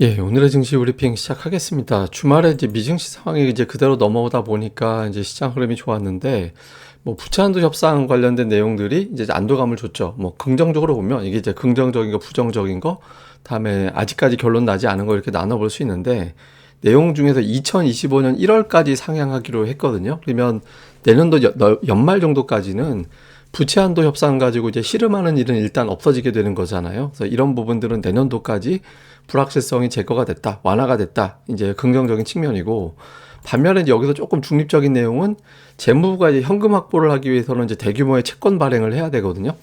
예, 오늘의 증시 브리핑 시작하겠습니다. 주말에 이제 미증시 상황이 이제 그대로 넘어오다 보니까 이제 시장 흐름이 좋았는데, 뭐 부채한도 협상 관련된 내용들이 이제 안도감을 줬죠. 뭐 긍정적으로 보면 이게 이제 긍정적인 거, 부정적인 거, 다음에 아직까지 결론 나지 않은 거 이렇게 나눠볼 수 있는데, 내용 중에서 2025년 1월까지 상향하기로 했거든요. 그러면 내년도 연말 정도까지는 부채 한도 협상 가지고 이제 씨름하는 일은 일단 없어지게 되는 거잖아요. 그래서 이런 부분들은 내년도까지 불확실성이 제거가 됐다, 완화가 됐다, 이제 긍정적인 측면이고, 반면에 이제 여기서 조금 중립적인 내용은 재무부가 이제 현금 확보를 하기 위해서는 이제 대규모의 채권 발행을 해야 되거든요.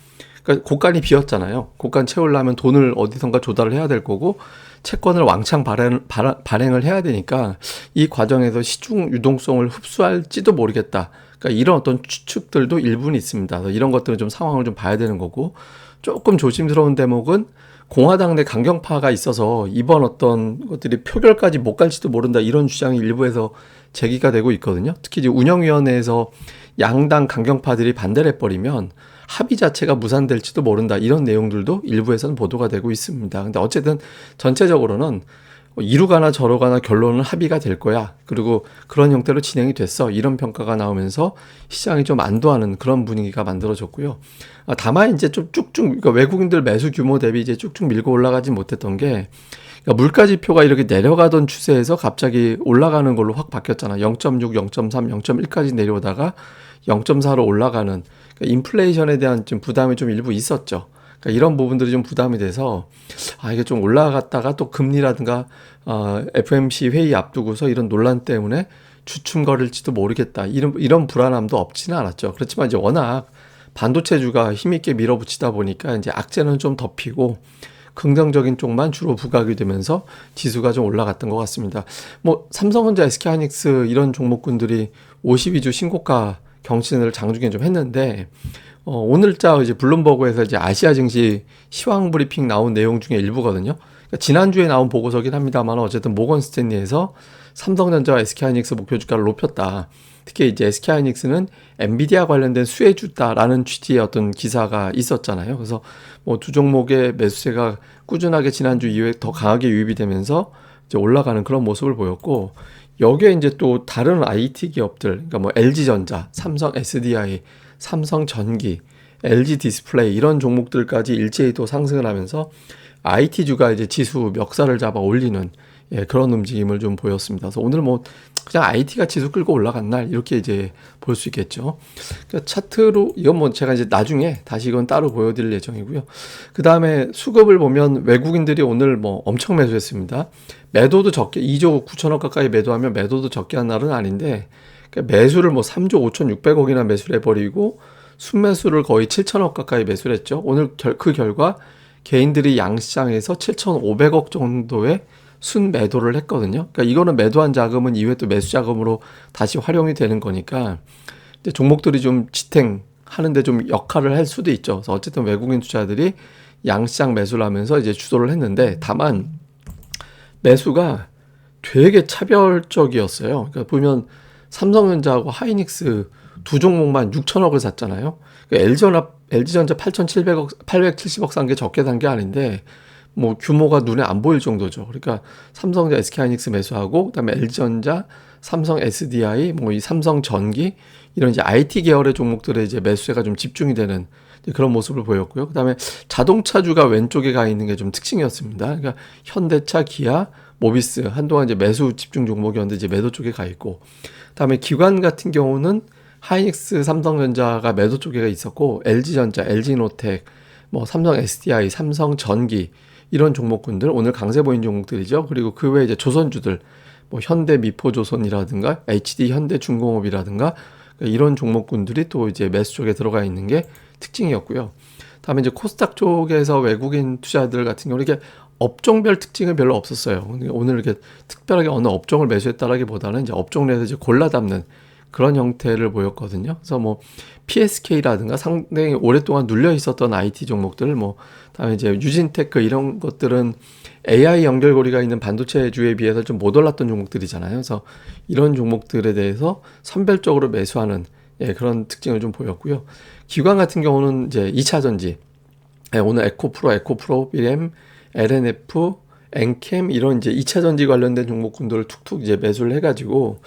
그러니까 곳간이 비었잖아요. 곳간 채우려면 돈을 어디선가 조달을 해야 될 거고, 채권을 왕창 발행을 해야 되니까 이 과정에서 시중 유동성을 흡수할지도 모르겠다. 그러니까 이런 어떤 추측들도 일부는 있습니다. 그래서 이런 것들은 좀 상황을 좀 봐야 되는 거고, 조금 조심스러운 대목은 공화당 내 강경파가 있어서 이번 어떤 것들이 표결까지 못 갈지도 모른다, 이런 주장이 일부에서 제기가 되고 있거든요. 특히 이제 운영위원회에서 양당 강경파들이 반대를 해버리면 합의 자체가 무산될지도 모른다, 이런 내용들도 일부에서는 보도가 되고 있습니다. 근데 어쨌든 전체적으로는 이루 가나 저루 가나 결론은 합의가 될 거야. 그리고 그런 형태로 진행이 됐어, 이런 평가가 나오면서 시장이 좀 안도하는 그런 분위기가 만들어졌고요. 다만 이제 좀 쭉쭉, 그러니까 외국인들 매수 규모 대비 이제 쭉쭉 밀고 올라가지 못했던 게, 그러니까 물가 지표가 이렇게 내려가던 추세에서 갑자기 올라가는 걸로 확 바뀌었잖아. 0.6, 0.3, 0.1까지 내려오다가 0.4로 올라가는, 그러니까 인플레이션에 대한 좀 부담이 좀 일부 있었죠. 그러니까 이런 부분들이 좀 부담이 돼서, 이게 좀 올라갔다가 또 금리라든가 FMC 회의 앞두고서 이런 논란 때문에 주춤거릴지도 모르겠다, 이런 불안함도 없지는 않았죠. 그렇지만 이제 워낙 반도체주가 힘있게 밀어붙이다 보니까 이제 악재는 좀 덮이고 긍정적인 쪽만 주로 부각이 되면서 지수가 좀 올라갔던 것 같습니다. 뭐 삼성전자, SK하이닉스 이런 종목군들이 52주 신고가 경신을 장중에 좀 했는데, 오늘자 이제 블룸버그에서 이제 아시아 증시 시황 브리핑 나온 내용 중에 일부거든요. 그러니까 지난주에 나온 보고서긴 합니다만, 어쨌든 모건 스탠리에서 삼성전자와 SK하이닉스 목표 주가를 높였다. 특히 이제 SK하이닉스는 엔비디아 관련된 수혜주다라는 취지의 어떤 기사가 있었잖아요. 그래서 뭐 두 종목의 매수세가 꾸준하게 지난주 이후에 더 강하게 유입이 되면서 이제 올라가는 그런 모습을 보였고, 여기에 이제 또 다른 IT 기업들, 그러니까 뭐 LG전자, 삼성 SDI, 삼성전기, LG 디스플레이 이런 종목들까지 일제히 또 상승을 하면서 IT주가 이제 지수 멱살을 잡아 올리는, 그런 움직임을 좀 보였습니다. 그래서 오늘 뭐 그냥 IT가 지수 끌고 올라간 날, 이렇게 이제 볼 수 있겠죠. 그러니까 차트로 이건 뭐 제가 이제 나중에 다시 이건 따로 보여드릴 예정이고요. 그 다음에 수급을 보면 외국인들이 오늘 뭐 엄청 매수했습니다. 매도도 적게 2조 9천억 가까이 매도하면 매도도 적게 한 날은 아닌데, 그러니까 매수를 뭐 3조 5,600억이나 매수를 해버리고 순매수를 거의 7천억 가까이 매수를 했죠. 오늘 그 결과 개인들이 양시장에서 7,500억 정도의 순매도를 했거든요. 그러니까 이거는 매도한 자금은 이후에 또 매수 자금으로 다시 활용이 되는 거니까 이제 종목들이 좀 지탱하는데 좀 역할을 할 수도 있죠. 그래서 어쨌든 외국인 투자들이 양시장 매수를 하면서 이제 주도를 했는데, 다만 매수가 되게 차별적이었어요. 그러니까 보면 삼성전자하고 하이닉스 두 종목만 6천억을 샀잖아요. 그러니까 LG전자 8,700억, 870억 산 게 적게 산 게 아닌데, 뭐 규모가 눈에 안 보일 정도죠. 그러니까 삼성전자, SK하이닉스 매수하고, 그다음에 LG전자, 삼성 SDI, 뭐 이 삼성전기 이런 이제 IT 계열의 종목들의 이제 매수세가 좀 집중이 되는 그런 모습을 보였고요. 그다음에 자동차주가 왼쪽에 가 있는 게 좀 특징이었습니다. 그러니까 현대차, 기아, 모비스 한동안 이제 매수 집중 종목이었는데 이제 매도 쪽에 가 있고, 그다음에 기관 같은 경우는 하이닉스, 삼성전자가 매도 쪽에 있었고, LG전자, LG노텍, 뭐 삼성 SDI, 삼성전기 이런 종목군들 오늘 강세 보인 종목들이죠. 그리고 그 외에 이제 조선주들, 뭐 현대 미포조선이라든가 HD 현대중공업이라든가 이런 종목군들이 또 이제 매수 쪽에 들어가 있는 게 특징이었고요. 다음에 이제 코스닥 쪽에서 외국인 투자들 같은 경우는 이게 업종별 특징은 별로 없었어요. 오늘 이렇게 특별하게 어느 업종을 매수했다라기보다는 이제 업종 내에서 이제 골라 담는 그런 형태를 보였거든요. 그래서 뭐 PSK라든가 상당히 오랫동안 눌려 있었던 IT 종목들, 뭐 다음에 이제 유진테크 이런 것들은 AI 연결고리가 있는 반도체주에 비해서 좀 못 올랐던 종목들이잖아요. 그래서 이런 종목들에 대해서 선별적으로 매수하는, 그런 특징을 좀 보였고요. 기관 같은 경우는 이제 2차 전지, 오늘 에코프로, 비렘, LNF, 엔캠 이런 이제 2차 전지 관련된 종목군들을 툭툭 이제 매수를 해가지고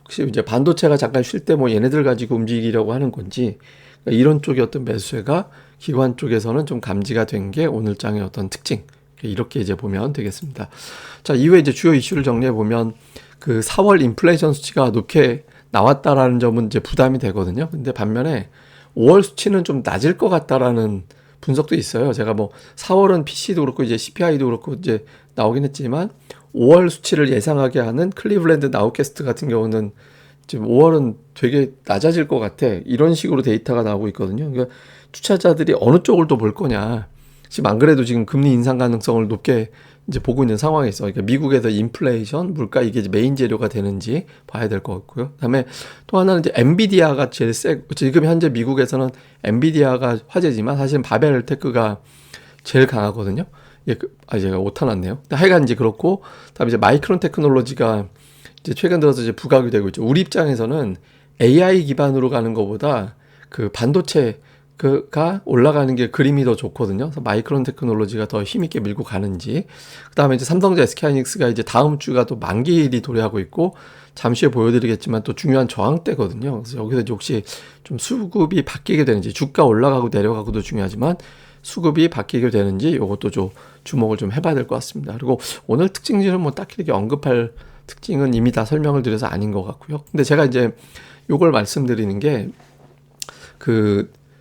혹시 이제 반도체가 잠깐 쉴 때 뭐 얘네들 가지고 움직이려고 하는 건지 그러니까 이런 쪽의 어떤 매수세가 기관 쪽에서는 좀 감지가 된 게 오늘 장의 어떤 특징. 이렇게 이제 보면 되겠습니다. 자, 이후에 이제 주요 이슈를 정리해 보면 그 4월 인플레이션 수치가 높게 나왔다라는 점은 이제 부담이 되거든요. 근데 반면에 5월 수치는 좀 낮을 것 같다라는 분석도 있어요. 제가 뭐 4월은 PC도 그렇고 이제 CPI도 그렇고 이제 나오긴 했지만 5월 수치를 예상하게 하는 클리블랜드 나우캐스트 같은 경우는 지금 5월은 되게 낮아질 것 같아. 이런 식으로 데이터가 나오고 있거든요. 그러니까 투자자들이 어느 쪽을 또 볼 거냐. 지금 안 그래도 지금 금리 인상 가능성을 높게 이제 보고 있는 상황에서 그러니까 미국에서 인플레이션, 물가 이게 이제 메인 재료가 되는지 봐야 될 것 같고요. 그다음에 또 하나는 이제 엔비디아가 제일 지금 현재 미국에서는 엔비디아가 화제지만 사실은 바벨테크가 제일 강하거든요. 예, 제가 오타 났네요. 하여간 이제 그렇고, 그다음에 이제 마이크론 테크놀로지가 이제 최근 들어서 이제 부각이 되고 있죠. 우리 입장에서는 AI 기반으로 가는 것보다 그 반도체 가 올라가는 게 그림이 더 좋거든요. 그래서 마이크론 테크놀로지가 더 힘있게 밀고 가는지. 그다음에 이제 삼성전자 SK하이닉스가 이제 다음 주가 또 만기일이 도래하고 있고 잠시 후에 보여드리겠지만 또 중요한 저항대거든요. 그래서 여기서 이제 혹시 좀 수급이 바뀌게 되는지 주가 올라가고 내려가고도 중요하지만 수급이 바뀌게 되는지 이것도 좀 주목을 좀 해봐야 될 것 같습니다. 그리고 오늘 특징들은 뭐 딱히 이렇게 언급할 특징은 이미 다 설명을 드려서 아닌 것 같고요. 근데 제가 이제 요걸 말씀드리는 게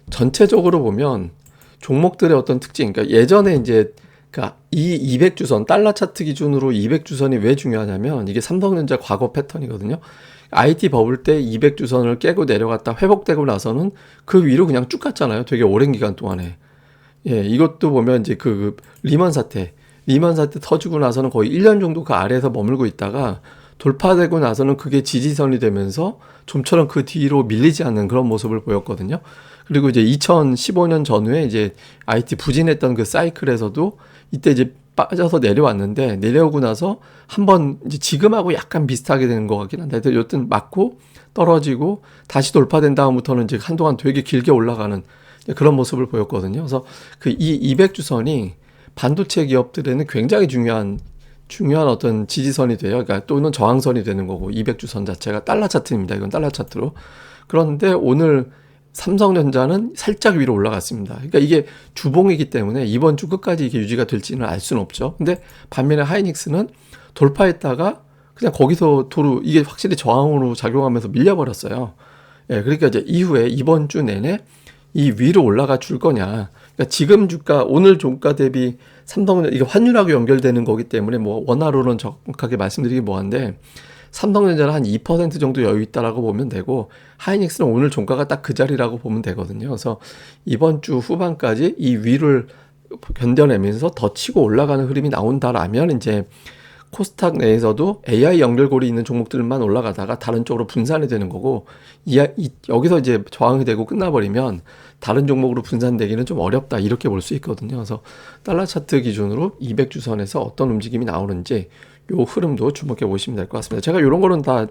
전체적으로 보면 종목들의 어떤 특징, 그러니까 예전에 이제 그러니까 이 200주선 달러 차트 기준으로 200주선이 왜 중요하냐면 이게 삼성전자 과거 패턴이거든요. IT 버블 때 200주선을 깨고 내려갔다 회복되고 나서는 그 위로 그냥 쭉 갔잖아요. 되게 오랜 기간 동안에. 예, 이것도 보면 이제 리먼 사태 터지고 나서는 거의 1년 정도 그 아래에서 머물고 있다가 돌파되고 나서는 그게 지지선이 되면서 좀처럼 그 뒤로 밀리지 않는 그런 모습을 보였거든요. 그리고 이제 2015년 전후에 이제 IT 부진했던 그 사이클에서도 이때 이제 빠져서 내려왔는데 내려오고 나서 한번 이제 지금하고 약간 비슷하게 되는 것 같긴 한데 여튼 맞고 떨어지고 다시 돌파된 다음부터는 이제 한동안 되게 길게 올라가는 그런 모습을 보였거든요. 그래서 이 200주선이 반도체 기업들에는 굉장히 중요한 어떤 지지선이 돼요. 그러니까 또는 저항선이 되는 거고 200주선 자체가 달러 차트입니다. 이건 달러 차트로. 그런데 오늘 삼성전자는 살짝 위로 올라갔습니다. 그러니까 이게 주봉이기 때문에 이번 주 끝까지 이게 유지가 될지는 알 수는 없죠. 근데 반면에 하이닉스는 돌파했다가 그냥 거기서 이게 확실히 저항으로 작용하면서 밀려버렸어요. 예, 그러니까 이제 이후에 이번 주 내내 이 위로 올라가 줄 거냐. 그러니까 지금 주가, 오늘 종가 대비 삼성전자, 이게 환율하고 연결되는 거기 때문에 뭐 원화로는 정확하게 말씀드리기 뭐한데 삼성전자는 한 2% 정도 여유 있다라고 보면 되고 하이닉스는 오늘 종가가 딱 그 자리라고 보면 되거든요. 그래서 이번 주 후반까지 이 위를 견뎌내면서 더 치고 올라가는 흐름이 나온다라면 이제 코스닥 내에서도 AI 연결고리 있는 종목들만 올라가다가 다른 쪽으로 분산이 되는 거고 여기서 이제 저항이 되고 끝나버리면 다른 종목으로 분산되기는 좀 어렵다 이렇게 볼 수 있거든요. 그래서 달러 차트 기준으로 200주선에서 어떤 움직임이 나오는지 요 흐름도 주목해 보시면 될 것 같습니다. 제가 이런 거는 다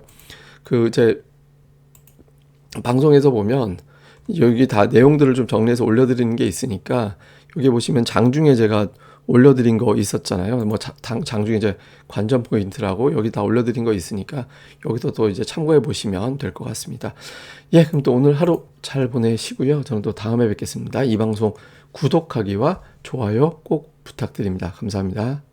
제 방송에서 보면 여기 다 내용들을 좀 정리해서 올려드리는 게 있으니까 여기 보시면 장중에 제가 올려드린 거 있었잖아요. 뭐 장중에 이제 관전 포인트라고 여기 다 올려드린 거 있으니까 여기서 또 이제 참고해 보시면 될 것 같습니다. 예, 그럼 또 오늘 하루 잘 보내시고요. 저는 또 다음에 뵙겠습니다. 이 방송 구독하기와 좋아요 꼭 부탁드립니다. 감사합니다.